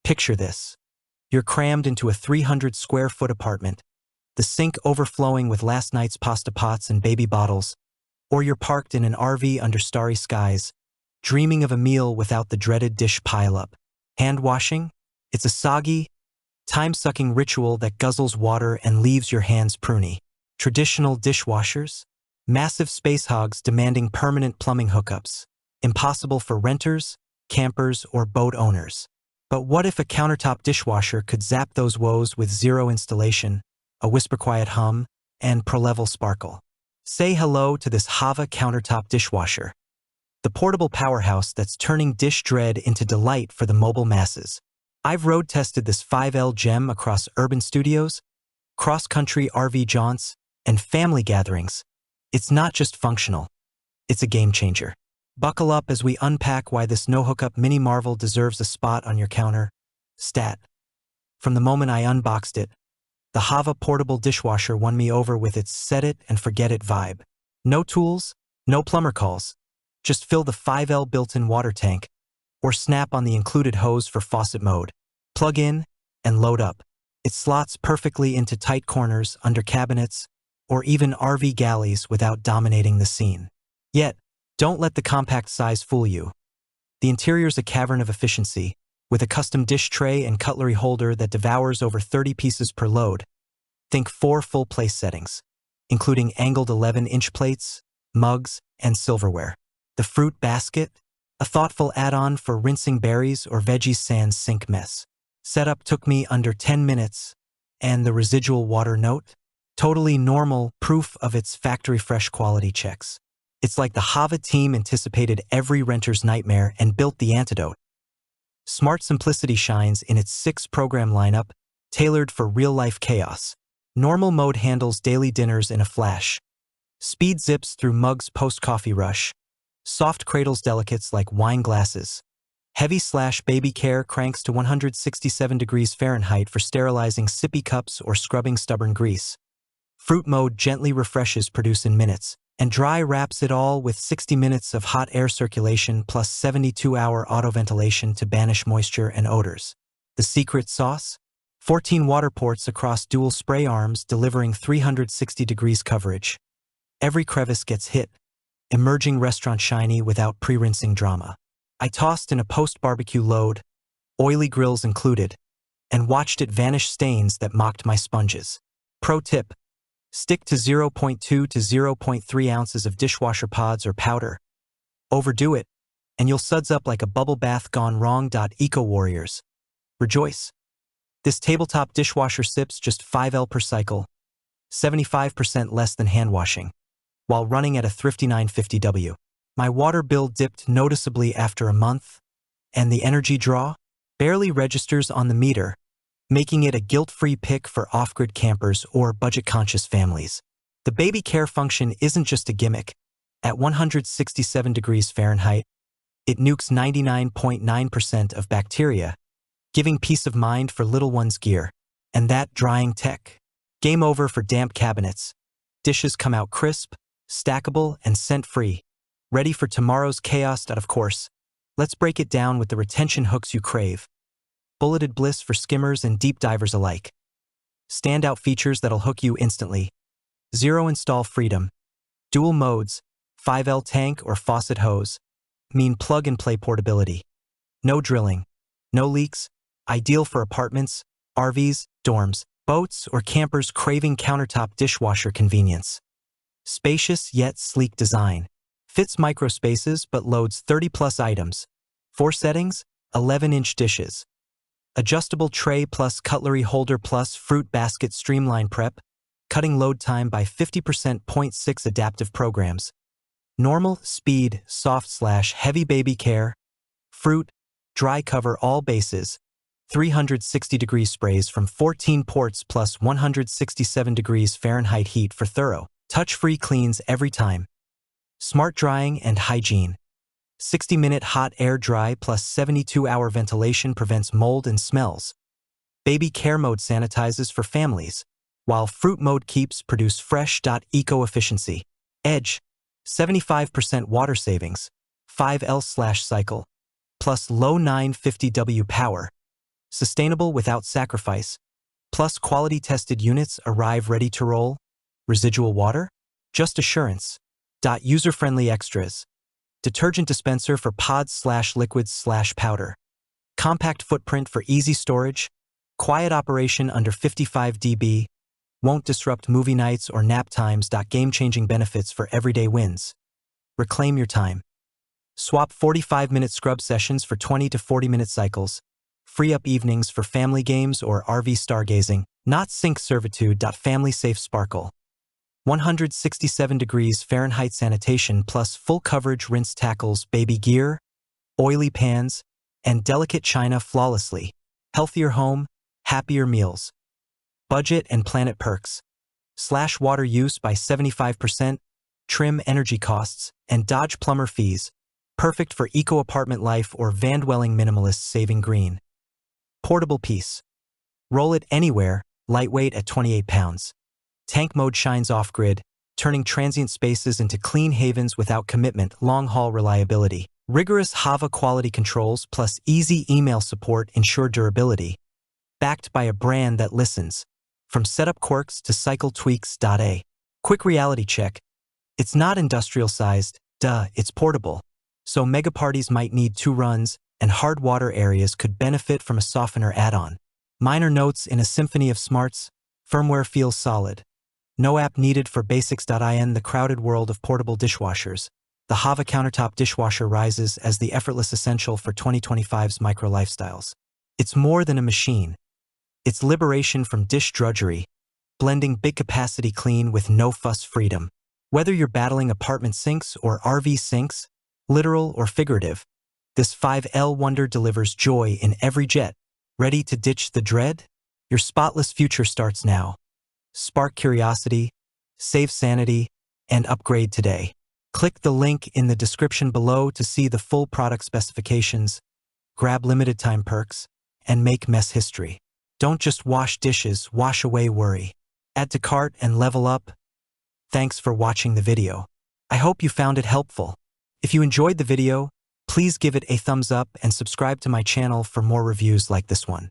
Picture this. You're crammed into a 300-square-foot apartment, the sink overflowing with last night's pasta pots and baby bottles, or you're parked in an RV under starry skies, dreaming of a meal without the dreaded dish pileup. Hand washing? It's a soggy, time-sucking ritual that guzzles water and leaves your hands pruny. Traditional dishwashers? Massive space hogs demanding permanent plumbing hookups. Impossible for renters, campers, or boat owners. But what if a countertop dishwasher could zap those woes with zero installation, a whisper-quiet hum, and pro-level sparkle? Say hello to this Hava Countertop Dishwasher, the portable powerhouse that's turning dish dread into delight for the mobile masses. I've road-tested this 5L gem across urban studios, cross-country RV jaunts, and family gatherings. It's not just functional, it's a game-changer. Buckle up as we unpack why this no-hookup mini marvel deserves a spot on your counter. Stat. From the moment I unboxed it, the Hava portable dishwasher won me over with its set-it-and-forget-it vibe. No tools, no plumber calls. Just fill the 5L built-in water tank, or snap on the included hose for faucet mode. Plug in and load up. It slots perfectly into tight corners, under cabinets, or even RV galleys without dominating the scene. Yet, don't let the compact size fool you. The interior's a cavern of efficiency, with a custom dish tray and cutlery holder that devours over 30 pieces per load. Think 4 full place settings, including angled 11-inch plates, mugs, and silverware. The fruit basket, a thoughtful add-on for rinsing berries or veggies sans sink mess. Setup took me under 10 minutes, and the residual water note? Totally normal, proof of its factory fresh quality checks. It's like the Hava team anticipated every renter's nightmare and built the antidote. Smart simplicity shines in its 6-program lineup, tailored for real-life chaos. Normal mode handles daily dinners in a flash. Speed zips through mugs post-coffee rush. Soft cradles delicates like wine glasses. Heavy/baby care cranks to 167 degrees Fahrenheit for sterilizing sippy cups or scrubbing stubborn grease. Fruit mode gently refreshes produce in minutes, and dry wraps it all with 60 minutes of hot air circulation plus 72-hour auto-ventilation to banish moisture and odors. The secret sauce? 14 water ports across dual spray arms delivering 360 degrees coverage. Every crevice gets hit, emerging restaurant shiny without pre-rinsing drama. I tossed in a post-barbecue load, oily grills included, and watched it vanish stains that mocked my sponges. Pro tip: stick to 0.2 to 0.3 ounces of dishwasher pods or powder. Overdo it, and you'll suds up like a bubble bath gone wrong. Eco warriors, rejoice. This tabletop dishwasher sips just 5L per cycle, 75% less than hand washing, while running at a thrifty 950W. My water bill dipped noticeably after a month, and the energy draw barely registers on the meter, making it a guilt-free pick for off-grid campers or budget-conscious families. The baby care function isn't just a gimmick. At 167 degrees Fahrenheit, it nukes 99.9% of bacteria, giving peace of mind for little one's gear. And that drying tech? Game over for damp cabinets. Dishes come out crisp, stackable, and scent-free, ready for tomorrow's chaos. Of course, let's break it down with the retention hooks you crave. Bulleted bliss for skimmers and deep divers alike. Standout features that'll hook you instantly. Zero install freedom. Dual modes, 5L tank or faucet hose, mean plug-and-play portability. No drilling, no leaks, ideal for apartments, RVs, dorms, boats, or campers craving countertop dishwasher convenience. Spacious yet sleek design. Fits micro spaces but loads 30-plus items. 4 settings, 11-inch dishes. Adjustable tray plus cutlery holder plus fruit basket streamline prep, cutting load time by 50%. 0.6 adaptive programs. Normal, speed, soft/heavy baby care, fruit, dry cover all bases, 360 degree sprays from 14 ports plus 167 degrees Fahrenheit heat for thorough, touch-free cleans every time. Smart drying and hygiene. 60-minute hot air dry plus 72-hour ventilation prevents mold and smells. Baby care mode sanitizes for families, while fruit mode keeps produce fresh. Eco efficiency. Edge, 75% water savings, 5L/cycle, plus low 950W power. Sustainable without sacrifice. Plus quality-tested units arrive ready to roll. Residual water? Just assurance. User-friendly extras. Detergent dispenser for pods/liquids/powder. Compact footprint for easy storage. Quiet operation under 55 dB. Won't disrupt movie nights or nap times. Game-changing benefits for everyday wins. Reclaim your time. Swap 45-minute scrub sessions for 20 to 40-minute cycles. Free up evenings for family games or RV stargazing. Not sink servitude. Family safe sparkle. 167 degrees Fahrenheit sanitation plus full coverage rinse tackles baby gear, oily pans, and delicate china flawlessly. Healthier home, happier meals. Budget and planet perks. Slash water use by 75%, trim energy costs, and dodge plumber fees. Perfect for eco-apartment life or van-dwelling minimalists saving green. Portable piece. Roll it anywhere, lightweight at 28 pounds. Tank mode shines off-grid, turning transient spaces into clean havens without commitment. Long-haul reliability. Rigorous Hava quality controls plus easy email support ensure durability. Backed by a brand that listens. From setup quirks to cycle tweaks. A quick reality check. It's not industrial-sized, it's portable. So mega parties might need 2 runs, and hard water areas could benefit from a softener add-on. Minor notes in a symphony of smarts. Firmware feels solid. No app needed for basics. In the crowded world of portable dishwashers, the Hava Countertop Dishwasher rises as the effortless essential for 2025's micro lifestyles. It's more than a machine. It's liberation from dish drudgery, blending big-capacity clean with no-fuss freedom. Whether you're battling apartment sinks or RV sinks, literal or figurative, this 5L wonder delivers joy in every jet. Ready to ditch the dread? Your spotless future starts now. Spark curiosity, save sanity, and upgrade today. Click the link in the description below to see the full product specifications, grab limited-time perks, and make mess history. Don't just wash dishes, wash away worry. Add to cart and level up. Thanks for watching the video. I hope you found it helpful. If you enjoyed the video, please give it a thumbs up and subscribe to my channel for more reviews like this one.